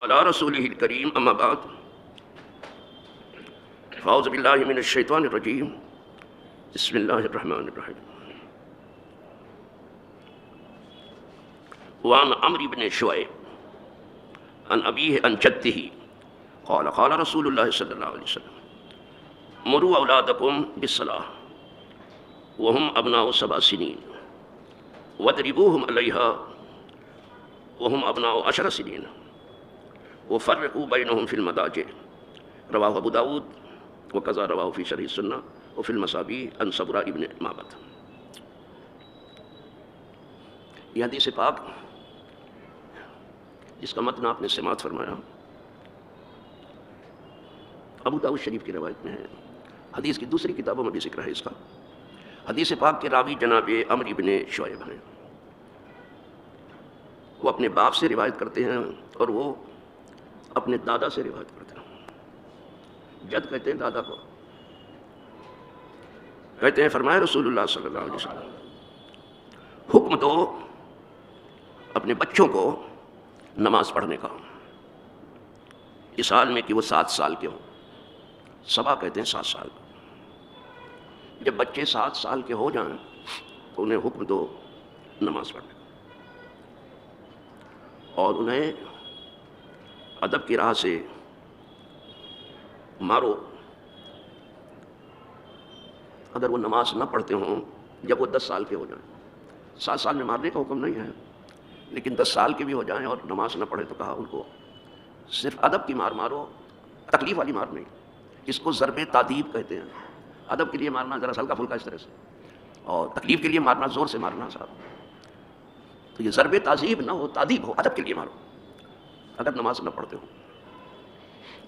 علی رسولہ الکریم اما بعد فاعوذ باللہ من الشیطان الرجیم بسم اللہ الرحمن الرحیم وعن عمرو بن شعیب عن ابیہ عن جدہ قال قال رسول اللہ صلی اللہ علیہ وسلم مروا اولادکم بالصلاة وهم ابناء 7 سنین واضربوهم علیہا وهم ابناء 10 سنین وفرقوا بینہم فی المضاجع رواہ ابو داود وکذا رواہ فی شرح السنہ وفی المصابیح عن صبرہ ابن معبد۔ یہ حدیث پاک جس کا متن آپ نے سماعت فرمایا ابو داؤد شریف کی روایت میں ہے، حدیث کی دوسری کتابوں میں بھی ذکر ہے اس کا۔ حدیث پاک کے راوی جناب عمرو بن شعیب ہیں، وہ اپنے باپ سے روایت کرتے ہیں اور وہ اپنے دادا سے روایت کرتے ہیں۔ جد کہتے ہیں دادا کو، کہتے ہیں فرمایا رسول اللہ صلی اللہ علیہ وسلم حکم دو اپنے بچوں کو نماز پڑھنے کا اس حال میں کہ وہ 7 سال کے ہوں۔ سبا کہتے ہیں 7 سال۔ جب بچے 7 سال کے ہو جائیں تو انہیں حکم دو نماز پڑھنے کا اور انہیں ادب کی راہ سے مارو اگر وہ نماز نہ پڑھتے ہوں جب وہ 10 سال کے ہو جائیں۔ 7 سال میں مارنے کا حکم نہیں ہے، لیکن 10 سال کے بھی ہو جائیں اور نماز نہ پڑھے تو کہا ان کو صرف ادب کی مار مارو، تکلیف والی مار نہیں۔ اس کو ضرب تعذیب کہتے ہیں۔ ادب کے لیے مارنا ذرا ہلکا پھلکا اس طرح سے، اور تکلیف کے لیے مارنا زور سے مارنا صاحب، تو یہ ضرب تعذیب نہ ہو، تعذیب ہو، ادب کے لیے مارو اگر نماز نہ پڑھتے ہو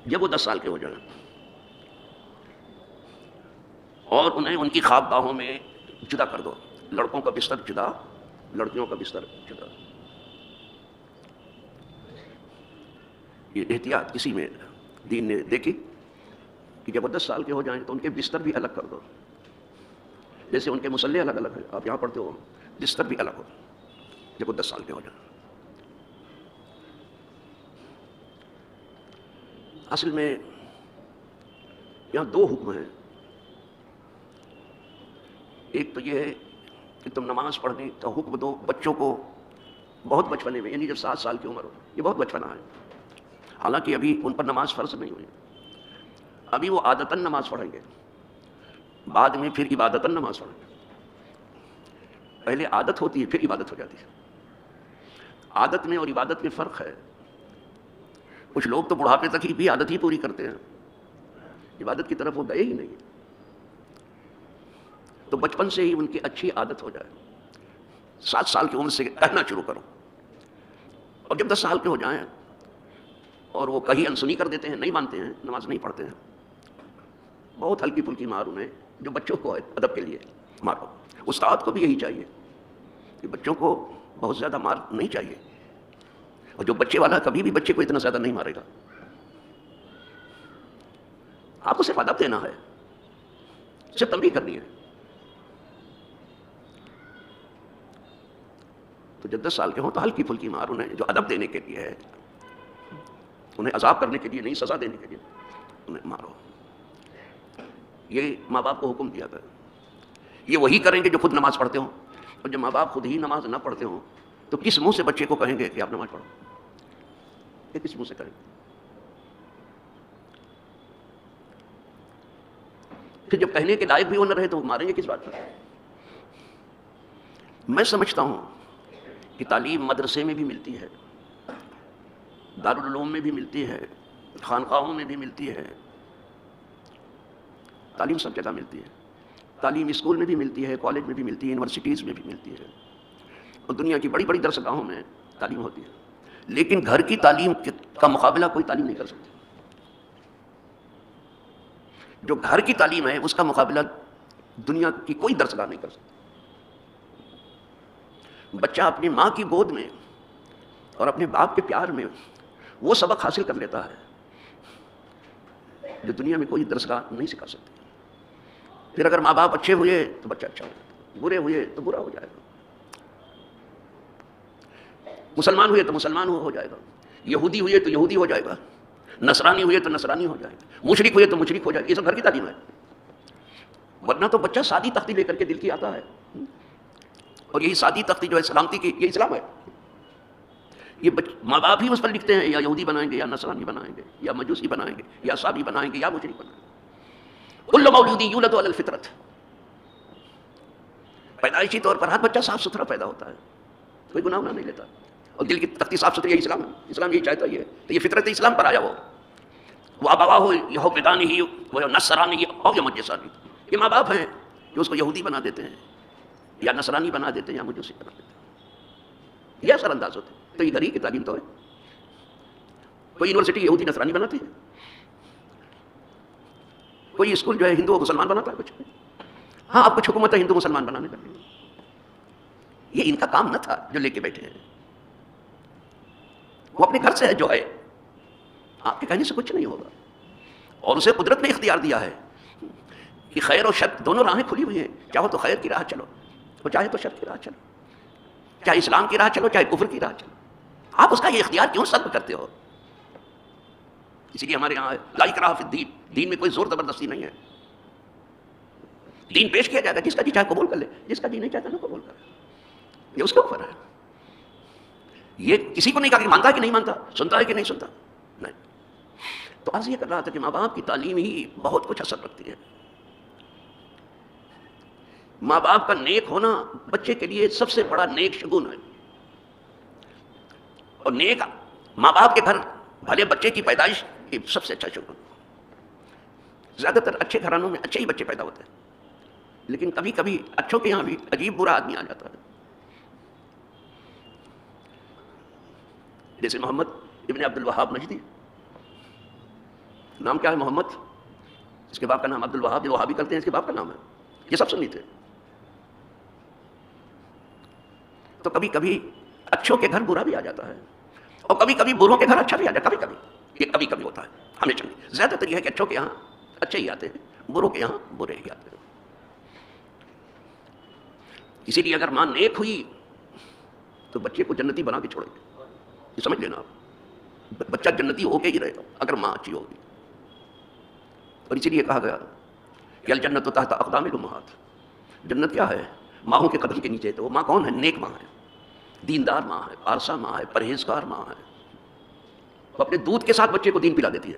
جب وہ 10 سال کے ہو جائیں، اور انہیں ان کی خواب گاہوں میں جدا کر دو۔ لڑکوں کا بستر جدا، لڑکیوں کا بستر جدا۔ یہ احتیاط کسی میں دین نے دیکھی کہ جب وہ 10 سال کے ہو جائیں تو ان کے بستر بھی الگ کر دو، جیسے ان کے مصلے الگ الگ ہیں، آپ یہاں پڑھتے ہو، بستر بھی الگ ہو جب وہ 10 سال کے ہو جائیں۔ اصل میں یہاں 2 حکم ہیں، ایک تو یہ ہے کہ تم نماز پڑھنے کا حکم دو بچوں کو بہت بچپنے میں، یعنی جب 7 سال کی عمر ہو، یہ بہت بچپنا ہے، حالانکہ ابھی ان پر نماز فرض نہیں ہوئی، ابھی وہ عادتاً نماز پڑھیں گے، بعد میں پھر عبادتاً نماز پڑھیں گے۔ پہلے عادت ہوتی ہے پھر عبادت ہو جاتی ہے۔ عادت میں اور عبادت میں فرق ہے۔ کچھ لوگ تو بڑھاپے تک ہی بھی عادت ہی پوری کرتے ہیں، عبادت کی طرف وہ گئے ہی نہیں، تو بچپن سے ہی ان کی اچھی عادت ہو جائے۔ 7 سال کی عمر سے کہنا شروع کرو، اور جب 10 سال کے ہو جائیں اور وہ کہیں انسنی کر دیتے ہیں، نہیں مانتے ہیں، نماز نہیں پڑھتے ہیں، بہت ہلکی پھلکی مار انہیں، جو بچوں کو ادب کے لیے مارو۔ استاد کو بھی یہی چاہیے کہ بچوں کو بہت زیادہ مار نہیں چاہیے، اور جو بچے والا کبھی بھی بچے کو اتنا زیادہ نہیں مارے گا۔ آپ کو صرف ادب دینا ہے، صرف تنبیہ کرنی ہے۔ تو جب 10 سال کے ہوں تو ہلکی پھلکی مار انہیں، جو ادب دینے کے لیے ہے، انہیں عذاب کرنے کے لیے نہیں، سزا دینے کے لیے انہیں مارو۔ یہ ماں باپ کو حکم دیا گیا۔ یہ وہی کریں گے جو خود نماز پڑھتے ہوں، اور جب ماں باپ خود ہی نماز نہ پڑھتے ہوں تو کس منہ سے بچے کو کہیں گے کہ آپ نماز پڑھو؟ یہ کس منہ سے کریں گے؟ پھر جب کہنے کے لائق بھی وہ نہ رہے تو وہ ماریں گے کس بات پر؟ میں سمجھتا ہوں کہ تعلیم مدرسے میں بھی ملتی ہے، دارالعلوم میں بھی ملتی ہے، خانقاہوں میں بھی ملتی ہے، تعلیم سب جگہ ملتی ہے۔ تعلیم اسکول میں بھی ملتی ہے، کالج میں بھی ملتی ہے، یونیورسٹیز میں بھی ملتی ہے، اور دنیا کی بڑی بڑی درسگاہوں میں تعلیم ہوتی ہے، لیکن گھر کی تعلیم کا مقابلہ کوئی تعلیم نہیں کر سکتی۔ جو گھر کی تعلیم ہے اس کا مقابلہ دنیا کی کوئی درسگاہ نہیں کر سکتی۔ بچہ اپنی ماں کی گود میں اور اپنے باپ کے پیار میں وہ سبق حاصل کر لیتا ہے جو دنیا میں کوئی درسگاہ نہیں سکھا سکتی۔ پھر اگر ماں باپ اچھے ہوئے تو بچہ اچھا ہو جائے گا، برے ہوئے تو برا ہو جائے گا۔ مسلمان ہوئے تو مسلمان ہو جائے گا، یہودی ہوئے تو یہودی ہو جائے گا، نصرانی ہوئے تو نصرانی ہو جائے گا، مشرک ہوئے تو مشرک ہو جائے گا. یہ سب گھر کی تعلیم ہے. ورنہ تو بچہ سادی تختی لے کر کے دل کی آتا ہے، اور یہی سادی تختی جو ہے سلامتی کی، یہ اسلام ہے. یہ ماں باپ ہی اس پر لکھتے ہیں یا یہودی بنائیں گے یا نصرانی بنائیں گے یا مجوسی بنائیں گے یا عیسائی بنائیں گے یا مشرک بنائیں گے. کل مولود یولد علی الفطرت، پیدائشی طور پر ہر بچہ صاف ستھرا پیدا ہوتا ہے، کوئی گناہ نہیں لیتا، اور دل کی تختی صاف ستھری. یہی اسلام ہے، اسلام یہی چاہتا ہے. تو یہ فطرت اسلام پر آیا وہ ابوا ہو یہودانی ہی وہ نصرانی ہو یا مجوسی. یہ ماں باپ ہیں جو اس کو یہودی بنا دیتے ہیں یا نصرانی بنا دیتے ہیں یا مجوسی بنا دیتے ہیں. یہ اثر انداز ہوتے ہیں. تو ادھر ہی کی تعلیم تو ہے. کوئی یونیورسٹی یہودی نصرانی بناتی ہے، کوئی اسکول جو ہے ہندو مسلمان بناتا ہے. کچھ ہاں اب کچھ حکومت ہے ہندو مسلمان بنانے کا. یہ ان کا کام نہ تھا جو لے کے بیٹھے ہیں. وہ اپنے گھر سے ہے جو ہے، آپ کے کہنے سے کچھ نہیں ہوگا. اور اسے قدرت نے اختیار دیا ہے کہ خیر اور شر دونوں راہیں کھلی ہوئی ہیں. چاہو تو خیر کی راہ چلو اور چاہے تو شر کی راہ چلو، چاہے اسلام کی راہ چلو چاہے کفر کی راہ چلو. آپ اس کا یہ اختیار کیوں سلب کرتے ہو؟ اسی لیے ہمارے یہاں لا اکراہ فی الدین، دین میں کوئی زور زبردستی نہیں ہے. دین پیش کیا جائے گا، جس کا جی چاہے قبول کر لے، جس کا جی نہیں چاہتا نہ قبول کرے. یہ اس کے اوپر ہے. یہ کسی کو نہیں کہا کہ مانتا ہے کہ نہیں مانتا، سنتا ہے کہ نہیں سنتا، نہیں. تو عرض یہ کر رہا تھا کہ ماں باپ کی تعلیم ہی بہت کچھ اثر رکھتی ہے. ماں باپ کا نیک ہونا بچے کے لیے سب سے بڑا نیک شگون ہے. اور نیک ماں باپ کے گھر بھلے بچے کی پیدائش سب سے اچھا شگون. زیادہ تر اچھے گھرانوں میں اچھے ہی بچے پیدا ہوتے ہیں، لیکن کبھی کبھی اچھوں کے یہاں بھی عجیب برا آدمی آ جاتا ہے. جیسے محمد ابن عبد الوہاب نجدی، نام کیا ہے محمد، اس کے باپ کا نام عبد الوہاب، جو وہابی کرتے ہیں اس کے باپ کا نام ہے. یہ سب سنی تھے. تو کبھی کبھی اچھوں کے گھر برا بھی آ جاتا ہے، اور کبھی کبھی بروں کے گھر اچھا بھی آ جاتا ہے. کبھی کبھی یہ کبھی کبھی ہوتا ہے، ہمیشہ نہیں. زیادہ تر یہ ہے کہ اچھوں کے یہاں اچھے ہی آتے ہیں، بروں کے یہاں برے ہی آتے ہیں. اسی لیے اگر ماں نیک ہوئی تو بچے کو جنتی بنا کے چھوڑے گے. یہ سمجھ لینا آپ، بچہ جنتی ہو کے ہی رہے گا اگر ماں اچھی ہوگی. اور اسی لیے کہا گیا کہ الجنت تحت اقدام الامہات. جنت کیا ہے؟ ماؤں کے قدم کے نیچے. تو وہ ماں کون ہے؟ نیک ماں ہے، دیندار ماں ہے، پارسا ماں ہے، پرہیزگار ماں ہے. وہ اپنے دودھ کے ساتھ بچے کو دین پلا دیتی ہے.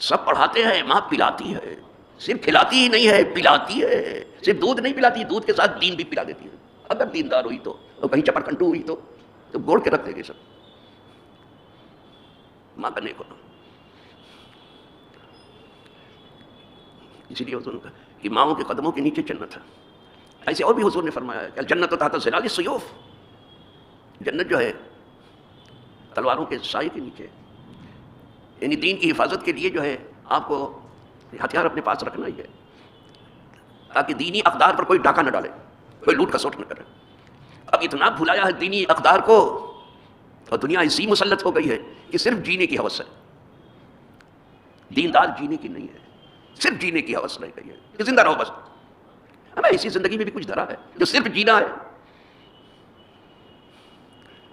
سب پڑھاتے ہیں، ماں پلاتی ہے. صرف کھلاتی ہی نہیں ہے، پلاتی ہے. صرف دودھ نہیں پلاتی، دودھ کے ساتھ دین بھی پلا دیتی ہے. اگر دیندار ہوئی تو، اور کہیں چپر کنٹو ہوئی تو گوڑ کے رکھ دے گی سب. ماں کا نیک ہونا. اسی لیے حضور نے کہا کہ ماؤں کے قدموں کے نیچے جنت ہے. ایسے اور بھی حضور نے فرمایا ہے کہ الجنت تحت ظلال السیوف. جنت جو ہے تلواروں کے سائے کے نیچے. یعنی دین کی حفاظت کے لیے جو ہے آپ کو ہتھیار اپنے پاس رکھنا ہی ہے، تاکہ دینی اقدار پر کوئی ڈاکہ نہ ڈالے، کوئی لوٹ کسوٹ نہ کرے. اب اتنا بھلایا ہے دینی اقدار کو، اور دنیا ایسی مسلط ہو گئی ہے کہ صرف جینے کی ہوس ہے. دیندار جینے کی نہیں ہے، صرف جینے کی ہوس رہ گئی ہے کہ زندہ رہو بس. ہمیں اسی زندگی میں بھی کچھ دھرا ہے جو صرف جینا ہے.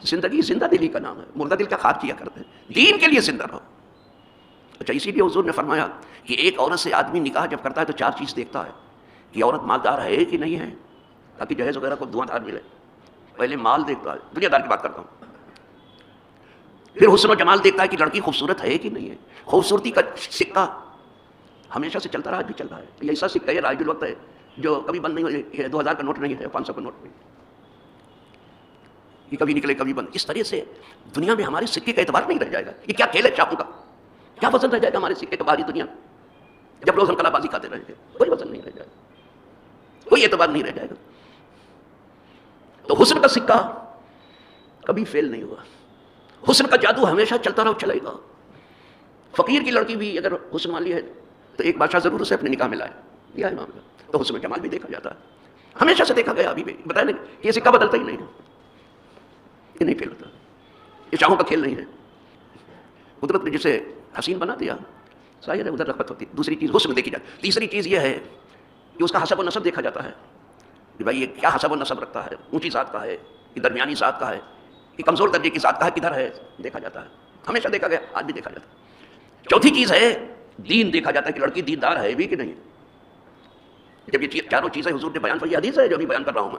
زندگی زندہ دلی کا نام ہے، مردہ دل کا خواب کیا کرتے ہیں. دین کے لیے زندہ رہو. اچھا، اسی لیے حضور نے فرمایا کہ ایک عورت سے آدمی نکاح جب کرتا ہے تو 4 چیز دیکھتا ہے کہ عورت مالدار ہے کہ نہیں ہے، تاکہ جہیز وغیرہ کو دھواں دھار ملے. پہلے مال دیکھتا ہے، دنیا دار کی بات کرتا ہوں. پھر حسن و جمال دیکھتا ہے کہ لڑکی خوبصورت ہے کہ نہیں ہے. خوبصورتی کا سکہ ہمیشہ سے چلتا رہا، بھی چل رہا ہے. یہ ایسا سکہ ہے رائج الوقت ہے جو کبھی بند نہیں ہو. 2000 کا نوٹ نہیں ہے، 500 کا نوٹ نہیں، یہ کبھی نکلے کبھی بند. اس طرح سے دنیا میں ہمارے سکے کا اعتبار نہیں رہ جائے گا. یہ کیا کھیل ہے چاقو کا؟ کیا وزن رہ جائے گا ہمارے سکے کا باہری دنیا میں؟ جب روز ہم کلا بازی کھاتے رہیں گے کوئی وزن نہیں رہ جائے گا، کوئی اعتبار نہیں رہ جائے گا. تو حسن کا سکہ کبھی فیل نہیں ہوا. حسن کا جادو ہمیشہ چلتا رہا، چلے گا. فقیر کی لڑکی بھی اگر حسن والی ہے تو ایک بادشاہ ضرور اسے اپنے نکاح میں لائے، لیا امام کا. تو حسن و جمال بھی دیکھا جاتا ہے، ہمیشہ سے دیکھا گیا. ابھی بھی بتایا نا کہ یہ سکہ بدلتا ہی نہیں ہے، یہ نہیں فیل ہوتا. یہ چاہوں کا کھیل نہیں ہے. قدرت نے جسے حسین بنا دیا، ظاہر ہے ادھر رغبت ہوتی ہے. دوسری چیز حسن دیکھی جاتی. تیسری چیز یہ ہے کہ اس کا حسب و نسب دیکھا جاتا ہے کہ بھائی یہ کیا حسب و نسب رکھتا ہے، اونچی ذات کا ہے کہ درمیانی ذات کا ہے کہ کمزور درجے کی ذات کا ہے، کدھر ہے دیکھا جاتا ہے. ہمیشہ دیکھا گیا، آج بھی دیکھا جاتا ہے۔ چوتھی چیز ہے دین، دیکھا جاتا ہے کہ لڑکی دیندار ہے بھی کہ نہیں۔ جب یہ چاروں چیزیں حضور نے بیان فرمائی، یہ حدیث ہے جو ابھی بیان کر رہا ہوں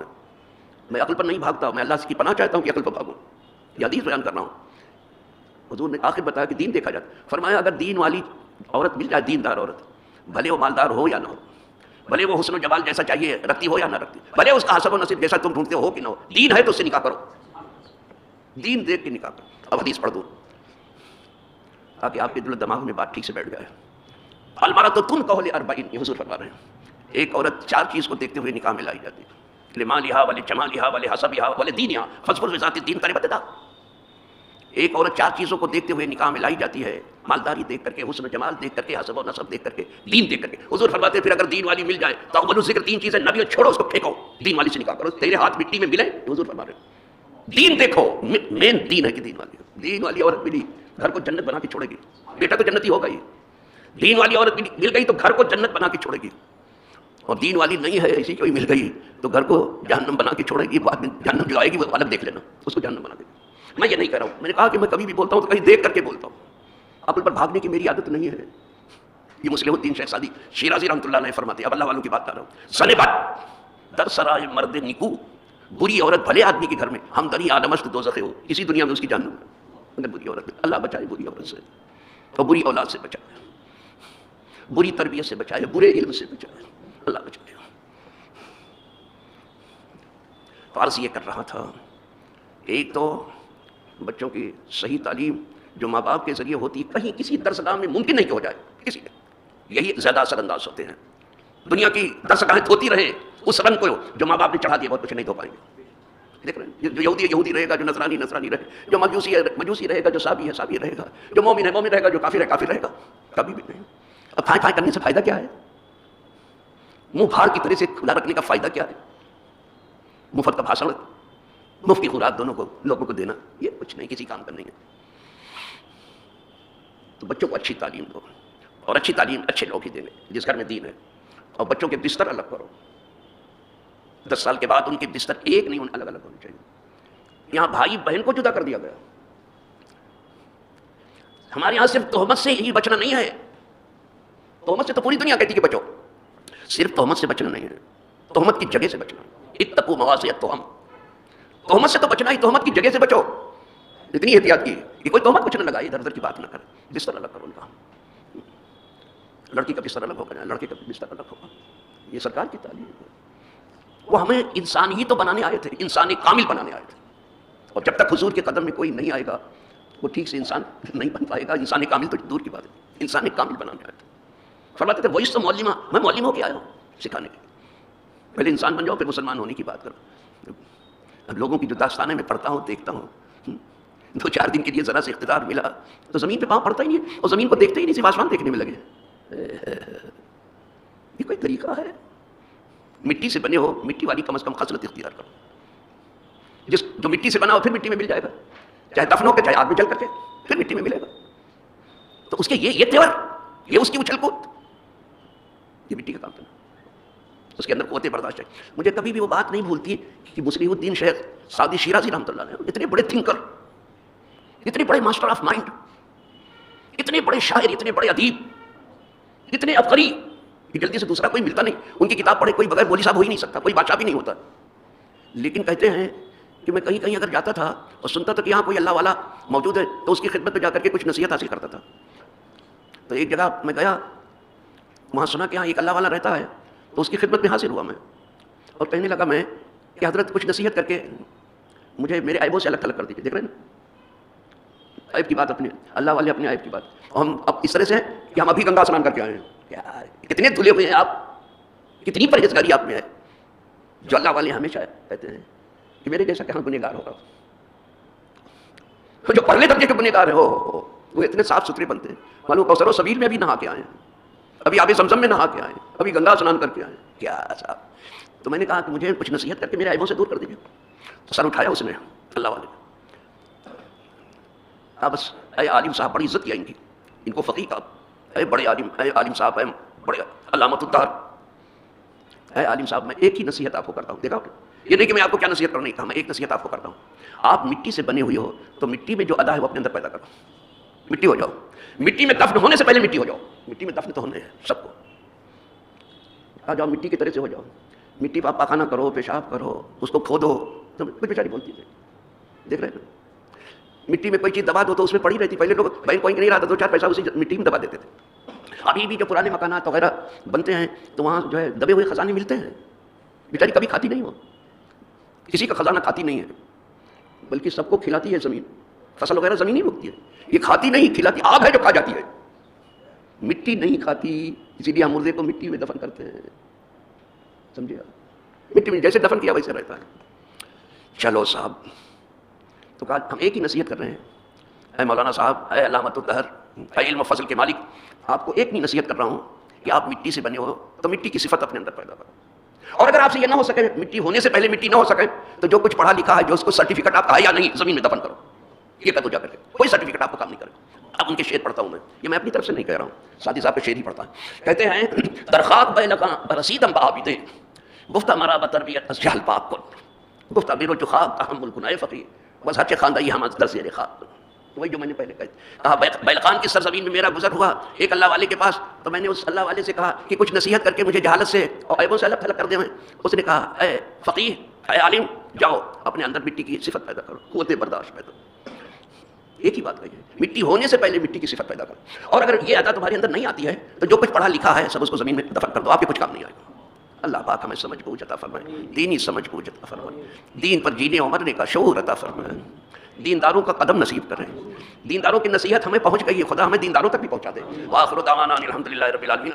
میں عقل پر نہیں بھاگتا، میں اللہ کی پناہ چاہتا ہوں کہ عقل پر بھاگوں، یہ حدیث بیان کر رہا ہوں۔ حضور نے آخر بتایا کہ دین دیکھا جاتا ہے، فرمایا اگر دین والی عورت مل جائے، دیندار عورت، بھلے وہ مالدار ہو یا نہ ہو، بھلے وہ حسن و جمال جیسا چاہیے رکھتی ہو یا نہ رکھتی، بھلے اس کا حسب و نصیب جیسا تم ڈھونڈتے ہو کہ نہ ہو، دین ہے تو اس سے نکاح کرو، دین دیکھ کے نکاح کرو۔ اب حدیث پڑھ دوں تاکہ آپ کے دل و دماغ میں بات ٹھیک سے بیٹھ جائے۔ المرأۃ تنکح لاربعین، یہ حضور فرما رہے ہیں، ایک عورت چار چیز کو دیکھتے ہوئے نکاح میں لائی جاتی ہے، لمالہا ولجمالہا ولحسبہا ولدینہا فاظفر بذات الدین تربت یداک۔ ایک عورت چار چیزوں کو دیکھتے ہوئے نکاح میں لائی جاتی ہے، مالداری دیکھ کر کے، حسن و جمال دیکھ کر کے، حسب و نسب دیکھ کر کے، دین دیکھ کر کے۔ حضور فرماتے ہیں پھر اگر دین والی مل جائے تو اول ذکر تین چیزیں نبی، چھوڑو اس کو، پھینکو، دین والی سے نکاح کرو، تیرے ہاتھ مٹی میں ملے، یہ حضور فرما رہے ہیں۔ دین دیکھو، مین دین ہے کہ دین والی عورت ملی گھر کو جنت بنا کے چھوڑے گی، بیٹا تو جنتی ہوگا ہی۔ دین والی عورت مل گئی تو گھر کو جنت بنا کے چھوڑے گی، اور دین والی نہیں ہے، اسی کوئی مل گئی تو گھر کو جہنم بنا کے چھوڑے گی، بعد میں جہنم جو آئے گی وہ الگ دیکھ لینا، اس کو جہنم بنا دے گی۔ میں یہ نہیں کہہ رہا ہوں، میں نے کہا کہ میں کبھی بھی بولتا ہوں تو کہیں دیکھ کر کے بولتا ہوں، عقل پر بھاگنے کی میری عادت نہیں ہے۔ یہ مصلح الدین شیخ سعدی شیرازی رحمۃ اللہ علیہ فرماتے ہیں، اب اللہ والوں کی بات کر رہا ہوں، سن بات در سرائے مرد نکو، بری عورت بھلے آدمی کے گھر میں، ہم دری آدمست دوزخ ہو، اسی دنیا میں اس کی جہنم ہے۔ اگر بری عورت، اللہ بچائے بری عورت سے، اور بری اولاد سے بچائے، بری تربیت سے بچائے، برے علم سے بچائے، اللہ بچائے۔ عرض یہ کر رہا تھا، ایک تو بچوں کی صحیح تعلیم جو ماں باپ کے ذریعے ہوتی ہے، کہیں کسی درسگاہ میں ممکن نہیں کہ ہو جائے، کسی میں یہی زیادہ اثر انداز ہوتے ہیں۔ دنیا کی درسگاہیں دھوتی رہے، اس رنگ کو جو ماں باپ نے چڑھا دیا بہت کچھ نہیں دھو پائیں گے۔ دیکھ رہے ہیں، جو یہودی ہے یہودی رہے گا، جو نصرانی نصرانی رہے گا، جو مجوسی ہے مجوسی رہے گا، جو صابی ہے صابی رہے گا، جو مومن ہے مومن رہے گا، جو کافر ہے کافر رہے گا، کبھی بھی نہیں۔ اب پھائیں پھائیں کرنے سے فائدہ کیا ہے؟ منہ بھاڑ کی طرح سے کھلا رکھنے کا فائدہ کیا ہے؟ مفت کا بھاشن، مفت کی خوراک دونوں کو لوگوں کو دینا، یہ کچھ نہیں، کسی کام کا نہیں ہے۔ تو بچوں کو اچھی تعلیم دو، اور اچھی تعلیم اچھے لوگ ہی دینے جس گھر میں دین ہے، اور بچوں کے بستر الگ کرو۔ 10 سال کے بعد ان کے بستر ایک نہیں، الگ الگ ہونے چاہیے۔ یہاں بھائی بہن کو جدا کر دیا گیا۔ ہمارے یہاں صرف تہمت سے ہی بچنا نہیں ہے، تہمت سے تو پوری دنیا کہتی کہ بچو، صرف تہمت سے بچنا نہیں ہے، تہمت کی جگہ سے بچنا۔ اتقوا مواضع التہم، تہمت سے تو بچنا ہی، تہمت کی جگہ سے بچو۔ اتنی احتیاط کی کہ کوئی تہمت کچھ نہ لگائے، ادھر ادھر کی بات نہ کرے، بستر الگ کرو ان کا۔ لڑکی کا بستر الگ ہوگا، لڑکے کا بستر الگ ہوگا، یہ سرکار کی تعلیم ہے۔ وہ ہمیں انسان ہی تو بنانے آئے تھے، انسان کامل بنانے آئے تھے، اور جب تک حضور کے قدم میں کوئی نہیں آئے گا وہ ٹھیک سے انسان نہیں بن پائے گا۔ انسان کامل تو دور کی بات ہے، انسان کامل بنانے آئے تھے۔ فرماتے تھے وہی تو معلمہ، میں معلم ہو کے آیا ہوں سکھانے کے لیے، پہلے انسان بن جاؤ پھر مسلمان ہونے کی بات کرو۔ اب لوگوں کی جو داستانیں میں پڑھتا ہوں دیکھتا ہوں، 2-4 دن کے لیے ذرا سے اقتدار ملا تو زمین پہ پاؤں پڑتا ہی نہیں، اور زمین کو دیکھتے ہی نہیں، صرف آسمان دیکھنے میں لگے۔ یہ کوئی طریقہ ہے؟ مٹی سے بنے ہو، مٹی والی کم از کم خصلت اختیار کرو۔ جو مٹی سے بنا ہو پھر مٹی میں مل جائے گا، چاہے دفن ہو کے چاہے آگ میں جل کر کے، پھر مٹی میں ملے گا۔ تو اس کے یہ تیور، یہ اس کی اچھل کود، یہ مٹی کا کام کرنا، اس کے اندر قوت برداشت ہے۔ مجھے کبھی بھی وہ بات نہیں بھولتی کہ مصلح الدین شیخ سعدی شیرازی رحمۃ اللہ علیہ اتنے بڑے تھنکر، اتنے بڑے ماسٹر آف مائنڈ، اتنے بڑے شاعر، اتنے بڑے ادیب، اتنے عبقری کہ جلدی سے دوسرا کوئی ملتا نہیں۔ ان کی کتاب پڑھے کوئی بغیر مولوی صاحب ہو ہی نہیں سکتا، کوئی بادشاہ بھی نہیں ہوتا۔ لیکن کہتے ہیں کہ میں کہیں اگر جاتا تھا اور سنتا تھا کہ یہاں کوئی اللہ والا موجود ہے تو اس کی خدمت میں جا کر کے کچھ نصیحت حاصل کرتا تھا۔ تو ایک جگہ میں گیا، وہاں سنا کہ یہاں ایک اللہ والا رہتا ہے، تو اس کی خدمت میں حاضر ہوا میں، اور کہنے لگا میں کہ حضرت کچھ نصیحت کر کے مجھے میرے عیبوں سے الگ تھلگ کر دیجیے۔ دیکھ رہے ہیں نا، عیب کی بات اپنے، اللہ والے اپنے عیب کی بات، اور ہم اب اس طرح سے ہیں کہ ہم ابھی گنگا اسنان کر کے آئے ہیں۔ یار کتنے دھلے ہوئے ہیں آپ، کتنی پرہیزگاری آپ میں ہے۔ جو اللہ والے ہمیشہ کہتے ہیں کہ میرے جیسا کہاں گنہگار ہوگا، جو پرلے درجے کے گنہگار ہیں وہ اتنے صاف ستھرے بنتے ہیں۔ معلوم کوثر و سبیل میں ابھی نہا کے آئے ہیں، ابھی آب زمزم میں نہا کے آئے ہیں، ابھی گنگا اسنان کر کے آئے ہیں۔ کیا صاحب! تو میں نے کہا کہ مجھے کچھ نصیحت کر کے میرے عیبوں سے دور کر دیجیے۔ تو سر اٹھایا اس نے، اللہ والے بس اے عالم صاحب، بڑی عزت کیا ان کی، ان کو فقیہ کہا، اے بڑے عالم، اے عالم صاحب، اے بڑے علامت الدار، اے عالم صاحب میں ایک ہی نصیحت آپ کو کرتا ہوں۔ دیکھا یہ نہیں کہ میں آپ کو کیا نصیحت کروں، نہیں کہا، میں ایک نصیحت آپ کو کرتا ہوں، آپ مٹی سے بنے ہوئے ہو تو مٹی میں جو ادا ہے وہ اپنے اندر پیدا کرو۔ مٹی ہو جاؤ. مٹی میں دفن ہونے سے پہلے مٹی ہو جاؤ. مٹی میں دفن تو ہونے ہیں سب کو. آ جاؤ مٹی کی طرح سے ہو جاؤ. مٹی پر پاخانہ کرو, پیشاب کرو, اس کو کھودو. تو کچھ بیچاری بولتی ہے, دیکھ رہے ہیں. مٹی میں کوئی چیز دبا دو تو اس میں پڑی رہتی. پہلے لوگ بینک کوئی نہیں رہا تھا, 2-4 پیسہ اسی مٹی میں دبا دیتے تھے. ابھی بھی جو پرانے مکانات وغیرہ بنتے ہیں تو وہاں جو ہے دبے ہوئے خزانے ملتے ہیں. بیچاری کبھی کھاتی نہیں ہو, کسی کا خزانہ کھاتی نہیں ہے, بلکہ سب کو کھلاتی ہے زمین. فصل وغیرہ زمین ہی اگتی ہے, یہ کھاتی نہیں, کھلاتی. آگ ہے جو کھا جاتی ہے, مٹی نہیں کھاتی. اسی لیے ہم مردے کو مٹی میں دفن کرتے ہیں, سمجھے آپ. مٹی میں جیسے دفن کیا ویسے رہتا ہے. چلو صاحب, تو کہا ہم ایک ہی نصیحت کر رہے ہیں. اے مولانا صاحب, اے علامت الدہر, اے علم و فضل کے مالک, آپ کو ایک نہیں نصیحت کر رہا ہوں کہ آپ مٹی سے بنے ہو تو مٹی کی صفت اپنے اندر پیدا کرو. اور اگر آپ سے یہ نہ ہو سکے, مٹی ہونے سے پہلے مٹی نہ ہو سکے, تو جو کچھ پڑھا لکھا ہے, جو اس کو سرٹیفکیٹ آپ کا ہے یا نہیں, زمین میں دفن کرو. یہ کہہ دو جا کر کے, کوئی سرٹیفکیٹ آپ کو کام نہیں کرے. اب ان کے شعر پڑھتا ہوں میں, یہ میں اپنی طرف سے نہیں کہہ رہا ہوں, ساتھی صاحب کے شعر ہی پڑھتا ہے. کہتے ہیں درخواق بے لگاں برسیدم بعابدے گفتہ مرا بتربیت از جہل پاک کن گفتہ بیرو جو خواب تحمل کنائے فقیر بس ہچے خاندائی ہم از در زیر خواب. وہی جو میں نے پہلے کہا, بیلقان کی سرزمین میں میرا گزر ہوا ایک اللہ والے کے پاس, تو میں نے اس اللہ والے سے کہا کہ کچھ نصیحت کر کے مجھے جہالت سے اور عیبوں سے الگ تھلگ کر دے. اس نے کہا اے فقیہ, اے عالم, جاؤ اپنے اندر مٹی کی صفت پیدا کرو, قوت برداشت پیدا کرو. ایک ہی بات کہی ہے, مٹی ہونے سے پہلے مٹی کی صفت پیدا کرو. اور اگر یہ عطا تمہارے اندر نہیں آتی ہے تو جو کچھ پڑھا لکھا ہے سب اس کو زمین میں دفن کر دو, آپ کے کچھ کام نہیں آئے گا. اللہ پاک ہمیں سمجھ بوجھ عطا فرمائے, دینی سمجھ بوجھ عطا فرمائے, دین پر جینے اور مرنے کا شعور عطا فرمائے, دینداروں کا قدم نصیب کریں. دینداروں کی نصیحت ہمیں پہنچ گئی ہے, خدا ہمیں دینداروں تک بھی پہنچا دے. وآخر دعوانا ان الحمد للہ رب العالمین.